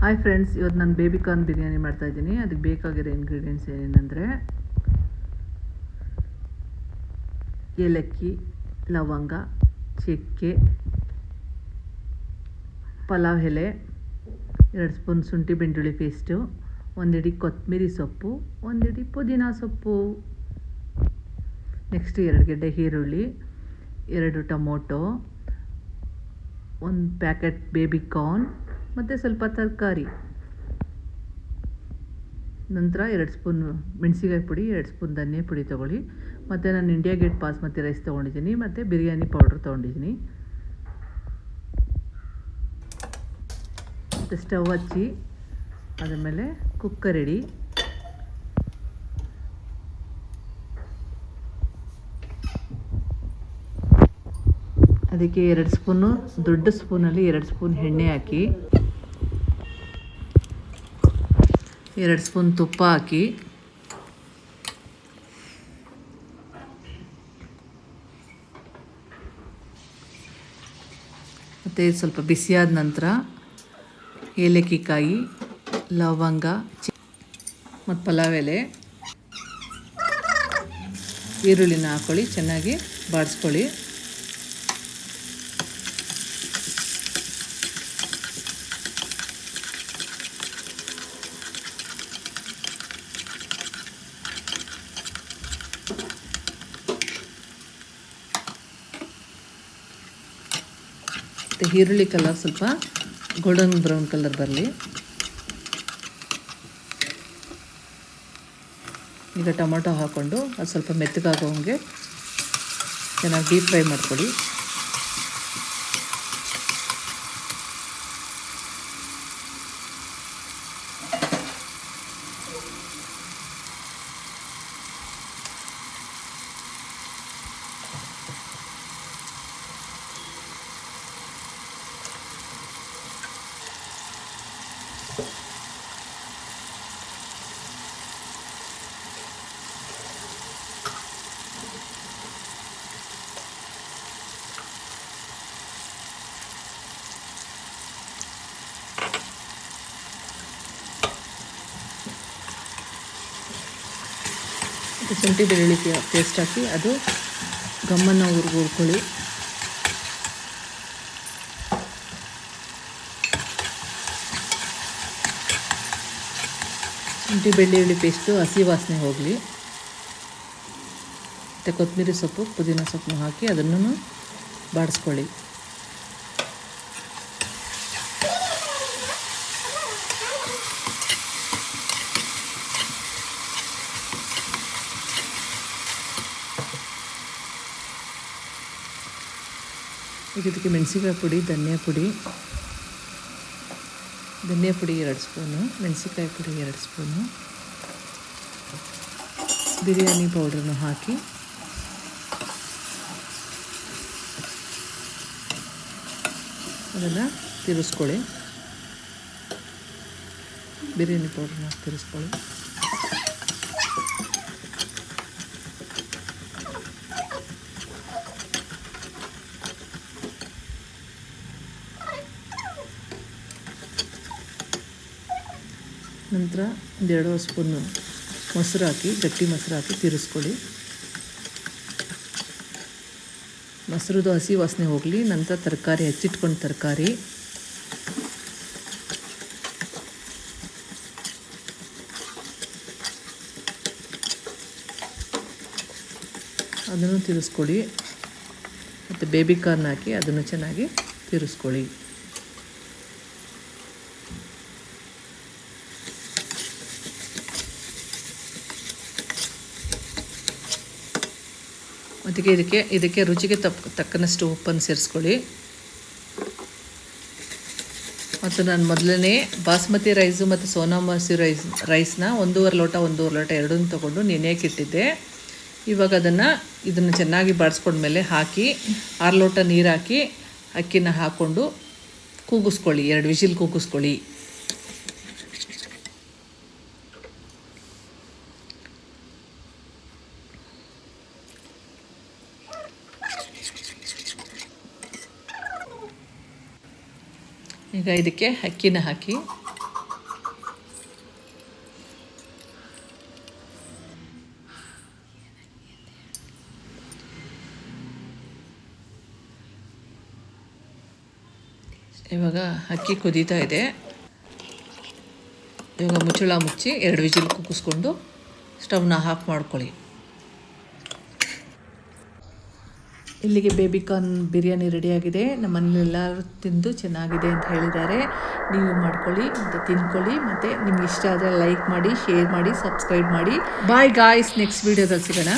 Hi friends, ಇವತ್ತು ನಾನು baby corn biryani ಮಾಡ್ತಾಯಿದ್ದೀನಿ. ಅದಕ್ಕೆ ಬೇಕಾಗಿರೋ ಇಂಗ್ರೀಡಿಯೆಂಟ್ಸ್ ಏನೇನೆಂದರೆ ಏಲಕ್ಕಿ, ಲವಂಗ, ಚಕ್ಕೆ, ಪಲಾವ್ ಎಲೆ, 2 ಸ್ಪೂನ್ ಶುಂಠಿ ಬೆಳ್ಳುಳ್ಳಿ ಪೇಸ್ಟು, 1 ಹಿಡಿ ಕೊತ್ತಂಬರಿ ಸೊಪ್ಪು, 1 ಹಿಡಿ ಪುದೀನ ಸೊಪ್ಪು, ನೆಕ್ಸ್ಟ್ 2 ಗೆಡ್ಡೆ ಈರುಳ್ಳಿ, 2 ಟೊಮೊಟೊ, 1 ಪ್ಯಾಕೆಟ್ ಬೇಬಿ ಕಾರ್ನ್ ಮತ್ತು ಸ್ವಲ್ಪ ತರಕಾರಿ. ನಂತರ 2 ಸ್ಪೂನ್ ಮೆಣಸಿಕಾಯಿ ಪುಡಿ, 2 ಸ್ಪೂನ್ ಧನಿಯಾ ಪುಡಿ ತೊಗೊಳ್ಳಿ. ಮತ್ತು ನಾನು ಇಂಡಿಯಾ ಗೇಟ್ ಬಾಸ್ಮತಿ ರೈಸ್ ತೊಗೊಂಡಿದ್ದೀನಿ ಮತ್ತು ಬಿರಿಯಾನಿ ಪೌಡ್ರ್ ತೊಗೊಂಡಿದ್ದೀನಿ. ಮತ್ತು ಸ್ಟವ್ ಹಚ್ಚಿ ಅದ್ರ ಮೇಲೆ ಕುಕ್ಕರ್ ಇಡಿ. ಅದಕ್ಕೆ 2 ಸ್ಪೂನು ದೊಡ್ಡ ಸ್ಪೂನಲ್ಲಿ 2 ಸ್ಪೂನ್ ಎಣ್ಣೆ ಹಾಕಿ, 2 ಸ್ಪೂನ್ ತುಪ್ಪ ಹಾಕಿ, ಮತ್ತು ಸ್ವಲ್ಪ ಬಿಸಿಯಾದ ನಂತರ ಏಲಕ್ಕಿ ಕಾಯಿ, ಲವಂಗ ಮತ್ತು ಪಲಾವ್ ಎಲೆ, ಈರುಳ್ಳಿನ ಹಾಕ್ಕೊಳ್ಳಿ, ಚೆನ್ನಾಗಿ ಬಾಡಿಸ್ಕೊಳ್ಳಿ. ಮತ್ತು ಈರುಳ್ಳಿ ಕಲರ್ ಸ್ವಲ್ಪ ಗೋಲ್ಡನ್ ಬ್ರೌನ್ ಕಲರ್ ಬರಲಿ. ಈಗ ಟೊಮೊಟೊ ಹಾಕ್ಕೊಂಡು ಅದು ಸ್ವಲ್ಪ ಮೆತ್ತಗಾಗೋಂಗೆ ಚೆನ್ನಾಗಿ ಡೀಪ್ ಫ್ರೈ ಮಾಡ್ಕೊಳ್ಳಿ. ಶುಂಠಿ ಬೆಳ್ಳುಳ್ಳಿ ಪೇಸ್ಟ್ ಹಾಕಿ ಅದು ಗಮ್ಮನ್ನು ಹುರ್ಕೊಳ್ಳಿ. ಶುಂಠಿ ಬೆಳ್ಳುಳ್ಳಿ ಪೇಸ್ಟು ಹಸಿ ವಾಸನೆ ಹೋಗಲಿ. ಮತ್ತು ಕೊತ್ತಂಬರಿ ಸೊಪ್ಪು, ಪುದೀನ ಸೊಪ್ಪನ್ನು ಹಾಕಿ ಅದನ್ನು ಬಾಡಿಸ್ಕೊಳ್ಳಿ. ಇದಕ್ಕೆ ಮೆಣಸಿಕಾಯಿ ಪುಡಿ, ಧನಿಯಾ ಪುಡಿ 2 ಸ್ಪೂನು, ಮೆಣಸಿಕಾಯಿ ಪುಡಿ 2 ಸ್ಪೂನು, ಬಿರಿಯಾನಿ ಪೌಡ್ರನ್ನು ಹಾಕಿ ಅದನ್ನು ತಿರುಗಿಸ್ಕೊಳ್ಳಿ. ಬಿರಿಯಾನಿ ಪೌಡ್ರನ್ನ ತಿರುಗಿಸ್ಕೊಳ್ಳಿ. ನಂತರ 1-2 ಸ್ಪೂನು ಮೊಸರು ಹಾಕಿ, ಗಟ್ಟಿ ಮೊಸರು ಹಾಕಿ ತಿರುಗಿಸ್ಕೊಳ್ಳಿ. ಮೊಸರುದು ಹಸಿ ವಾಸನೆ ಹೋಗಲಿ. ನಂತರ ತರಕಾರಿ, ಹೆಚ್ಚಿಟ್ಕೊಂಡು ತರಕಾರಿ, ಅದನ್ನು ತಿರುಗಿಸ್ಕೊಳ್ಳಿ. ಮತ್ತು ಬೇಬಿ ಕಾರ್ನ್ ಹಾಕಿ ಅದನ್ನು ಚೆನ್ನಾಗಿ ತಿರುಗಿಸ್ಕೊಳ್ಳಿ. ಮತ್ತು ಇದಕ್ಕೆ ರುಚಿಗೆ ತಕ್ಕನಷ್ಟು ಉಪ್ಪನ್ನು ಸೇರಿಸ್ಕೊಳ್ಳಿ. ಮತ್ತು ನಾನು ಮೊದಲನೇ ಬಾಸ್ಮತಿ ರೈಸು ಮತ್ತು ಸೋನಾ ಮಸೂರಿ ರೈಸ್ನ 1.5 ಲೋಟ ಎರಡನ್ನೂ ತೊಗೊಂಡು ನೆನೆಯೋಕೆ ಇಟ್ಟಿದ್ದೆ. ಇವಾಗ ಇದನ್ನು ಚೆನ್ನಾಗಿ ಬಾಡಿಸ್ಕೊಂಡ್ಮೇಲೆ ಹಾಕಿ 6 ಲೋಟ ನೀರು ಹಾಕಿ ಅಕ್ಕಿನ ಹಾಕ್ಕೊಂಡು ಕೂಗಿಸ್ಕೊಳ್ಳಿ. 2 ವಿಷಿಲ್ ಕೂಗಿಸ್ಕೊಳ್ಳಿ. ಈಗ ಇದಕ್ಕೆ ಅಕ್ಕಿನ ಹಾಕಿ ಇವಾಗ ಅಕ್ಕಿ ಕುದೀತಾ ಇದೆ. ಇವಾಗ ಮುಚ್ಚಳ ಮುಚ್ಚಿ 2 ವಿಜಿಲ್ ಕೂಗಿಸ್ಕೊಂಡು ಸ್ಟವ್ನ ಆಫ್ ಮಾಡ್ಕೊಳ್ಳಿ. ಇಲ್ಲಿಗೆ ಬೇಬಿಕಾರ್ನ್ ಬಿರಿಯಾನಿ ರೆಡಿಯಾಗಿದೆ. ನಮ್ಮ ಮನೇಲೆಲ್ಲರೂ ತಿಂದು ಚೆನ್ನಾಗಿದೆ ಅಂತ ಹೇಳಿದ್ದಾರೆ. ನೀವು ಮಾಡ್ಕೊಳ್ಳಿ ಮತ್ತು ತಿನ್ಕೊಳ್ಳಿ. ಮತ್ತು ನಿಮ್ಗೆ ಇಷ್ಟ ಆದರೆ ಲೈಕ್ ಮಾಡಿ, ಶೇರ್ ಮಾಡಿ, ಸಬ್ಸ್ಕ್ರೈಬ್ ಮಾಡಿ. ಬಾಯ್ ಗಾಯ್ಸ್, ನೆಕ್ಸ್ಟ್ ವೀಡಿಯೋದಲ್ಲಿ ಸಿಗೋಣ.